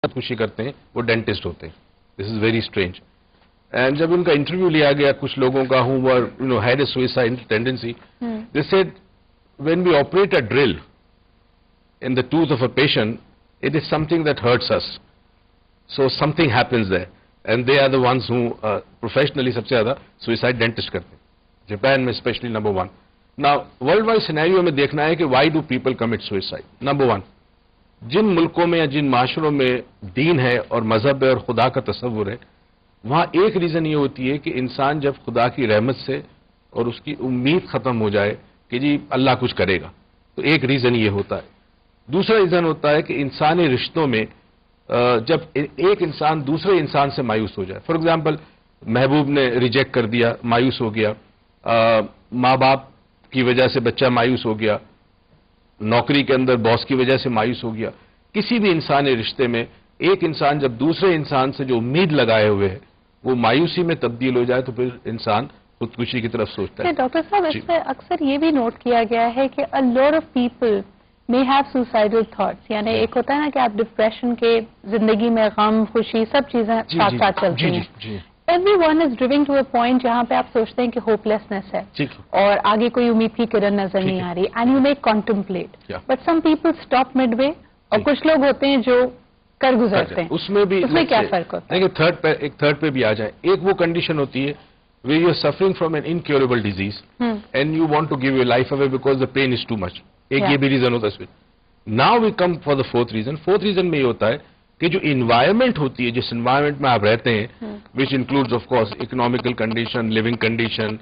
خودکشی کرتے ہیں وہ ڈینٹسٹ ہوتے ہیں. دس از ویری اسٹرینج. اینڈ جب ان کا انٹرویو لیا گیا کچھ لوگوں کا who had a suicidal tendency, they said when we operate a drill in the tooth of a patient, it is something that hurts us. So something happens there. And they are the ones who professionally سب سے زیادہ suicide dentist کرتے ہیں. Japan میں especially number 1. Now world wide scenario میں دیکھنا ہے کہ why do people commit suicide. Number 1, جن ملکوں میں یا جن معاشروں میں دین ہے اور مذہب ہے اور خدا کا تصور ہے، وہاں ایک ریزن یہ ہوتی ہے کہ انسان جب خدا کی رحمت سے اور اس کی امید ختم ہو جائے کہ جی اللہ کچھ کرے گا، تو ایک ریزن یہ ہوتا ہے. دوسرا ریزن ہوتا ہے کہ انسانی رشتوں میں جب ایک انسان دوسرے انسان سے مایوس ہو جائے. فار ایگزامپل محبوب نے ریجیکٹ کر دیا، مایوس ہو گیا، ماں باپ کی وجہ سے بچہ مایوس ہو گیا، نوکری کے اندر باس کی وجہ سے مایوس ہو گیا. کسی بھی انسانی رشتے میں ایک انسان جب دوسرے انسان سے جو امید لگائے ہوئے ہے وہ مایوسی میں تبدیل ہو جائے تو پھر انسان خودکشی کی طرف سوچتا ہے. ڈاکٹر صاحب اس میں اکثر یہ بھی نوٹ کیا گیا ہے کہ a lot of people may have suicidal thoughts. یعنی ایک ہوتا ہے نا کہ آپ ڈپریشن کے زندگی میں غم خوشی سب چیزیں ساتھ ساتھ چلتی ہیں. Everyone is driven to a point جہاں پہ آپ سوچتے ہیں کہ ہوپلیسنس ہے اور آگے کوئی امید کی کرن نظر نہیں آ رہی. And you may contemplate. But some people stop midway. اور کچھ لوگ ہوتے ہیں جو کر گزرتے ہیں. اس میں بھی کیا فرق ہوتا ہے؟ ایک تھرڈ پہ بھی آ جائے. ایک وہ کنڈیشن ہوتی ہے where you are suffering from an incurable disease and you want to give your life away because the pain is too much. ایک یہ بھی ریزن ہوتا ہے اس میں. Now we come for the fourth reason. fourth reason میں یہ ہوتا ہے کہ جو انوائرمنٹ ہوتی ہے، جس انوائرمنٹ میں آپ رہتے ہیں، which includes of course economical condition, living condition,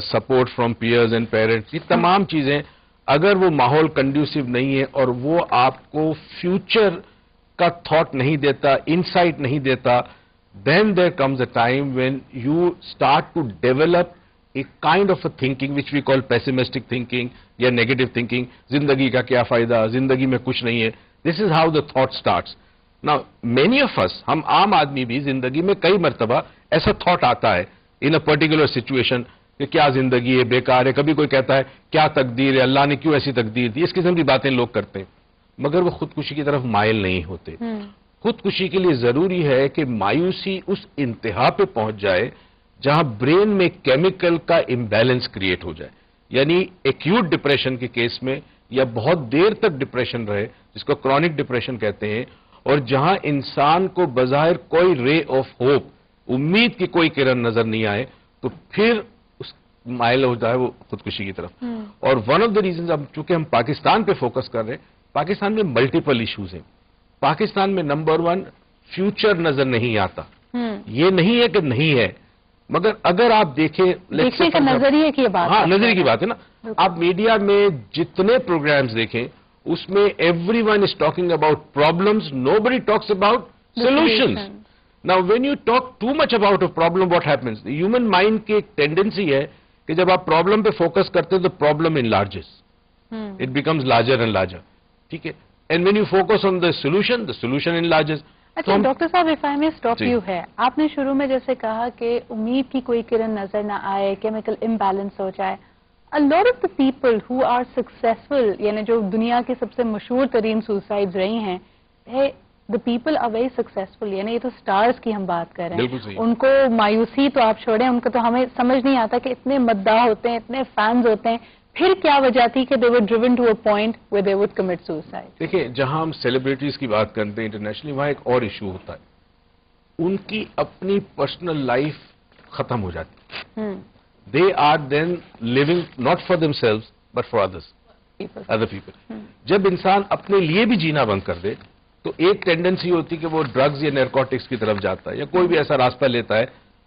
support from peers and parents، یہ تمام چیزیں اگر وہ ماحول کنڈیوسو نہیں ہے اور وہ آپ کو فیوچر کا تھاٹ نہیں دیتا، انسائٹ نہیں دیتا، then there comes a time when you start to develop a kind of a thinking which we call pessimistic thinking یا negative thinking. زندگی کا کیا فائدہ، زندگی میں کچھ نہیں ہے. This is how the thought starts. Now many of us، ہم عام آدمی بھی زندگی میں کئی مرتبہ ایسا تھاٹ آتا ہے in a particular situation کہ کیا زندگی ہے، بیکار ہے. کبھی کوئی کہتا ہے کیا تقدیر ہے، اللہ نے کیوں ایسی تقدیر دی. اس قسم کی باتیں لوگ کرتے ہیں مگر وہ خودکشی کی طرف مائل نہیں ہوتے. خودکشی کے لیے ضروری ہے کہ مایوسی اس انتہا پہ پہنچ جائے جہاں برین میں کیمیکل کا امبیلنس کریٹ ہو جائے. یعنی ایکیوٹ ڈپریشن کے کیس میں یا بہت دیر تک ڈپریشن رہے جس کو کرونک ڈپریشن کہتے ہیں، اور جہاں انسان کو بظاہر کوئی رے آف ہوپ، امید کی کوئی کرن نظر نہیں آئے، تو پھر اس مائل ہو جائے وہ خودکشی کی طرف. اور ون آف دا ریزنز، اب چونکہ ہم پاکستان پہ فوکس کر رہے ہیں، پاکستان میں ملٹیپل ایشوز ہیں. پاکستان میں نمبر 1 فیوچر نظر نہیں آتا. یہ نہیں ہے کہ نہیں ہے، مگر اگر آپ دیکھیں نظریے کی بات، ہاں نظریے کی بات ہے نا. آپ میڈیا میں جتنے پروگرامز دیکھیں اس میں every one is talking about problems, no body talks about solutions. Now when you talk too much about a problem, what happens, human mind کی ایک ٹینڈنسی ہے کہ جب آپ پرابلم پہ فوکس کرتے ہیں تو problem enlarges, it becomes larger and larger. ٹھیک ہے. And when you focus on the solution enlarges. اچھا ڈاکٹر صاحب، اف آئی میں اسٹاپ یو ہے، آپ نے شروع میں جیسے کہا کہ امید کی کوئی کرن نظر نہ آئے، کیمیکل امبیلنس ہو جائے. A lot of the people who are successful، یعنی جو دنیا کی سب سے مشہور ترین سوسائڈز رہی ہیں، the people are very successful. یعنی یہ تو سٹارز کی ہم بات کر رہے ہیں. ان کو مایوسی تو آپ چھوڑیں، ان کو تو ہمیں سمجھ نہیں آتا کہ اتنے مداح ہوتے ہیں، اتنے فینز ہوتے ہیں، پھر کیا وجہ تھی کہ they were driven to a point where they would commit suicide. دیکھیں جہاں ہم سیلیبریٹیز کی بات کرتے ہیں انٹرنیشنلی، وہاں ایک اور ایشو ہوتا ہے، ان کی اپنی پرسنل لائف ختم ہو جاتی. They are then living not for themselves but for other people. جب انسان اپنے لیے بھی جینا بند کر دے تو ایک ٹینڈنسی ہوتی کہ وہ ڈرگز یا نارکوٹکس کی طرف جاتا ہے یا کوئی بھی ایسا راستہ لیتا ہے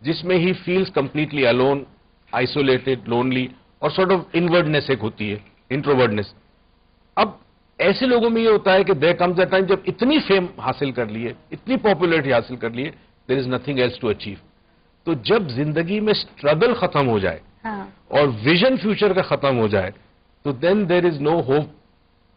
جس میں he feels completely alone, isolated, lonely, اور سارٹ آف انورڈنس ایک ہوتی ہے، انٹروورڈنس. اب ایسے لوگوں میں یہ ہوتا ہے کہ there comes a time جب اتنی فیم حاصل کر لیے، اتنی پاپولیرٹی حاصل کر لیے، there is nothing else to achieve. تو جب زندگی میں اسٹرگل ختم ہو جائے اور ویژن فیوچر کا ختم ہو جائے تو then there is no hope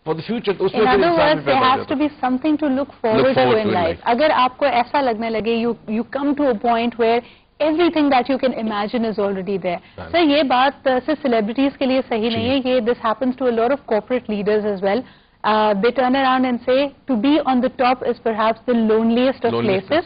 for the future. In other words, there has to be something to look forward to in life. اگر آپ کو ایسا لگنے لگے you come to a point where everything that you can imagine is already there. سر یہ بات صرف celebrities کے لیے صحیح نہیں ہے، یہ this happens to a lot of corporate leaders as well. they turn around and say to be on the top is perhaps the loneliest of places.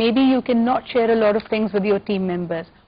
maybe you cannot share a lot of things with your team members.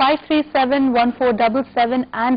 537-1477 and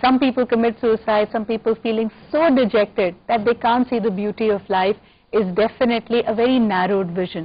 Some people commit suicide, some people feeling so dejected that they can't see the beauty of life is definitely a very narrowed vision.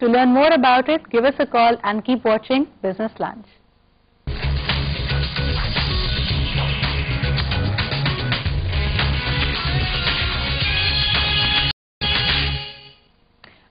To learn more about it, give us a call and keep watching Business Lunch.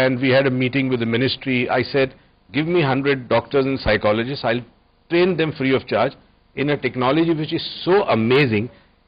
And we had a meeting with the ministry. I said, give me 100 doctors and psychologists. I'll train them free of charge in a technology which is so amazing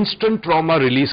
instant trauma release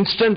instant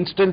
instant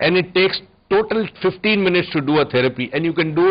And it takes total 15 minutes to do a therapy and you can do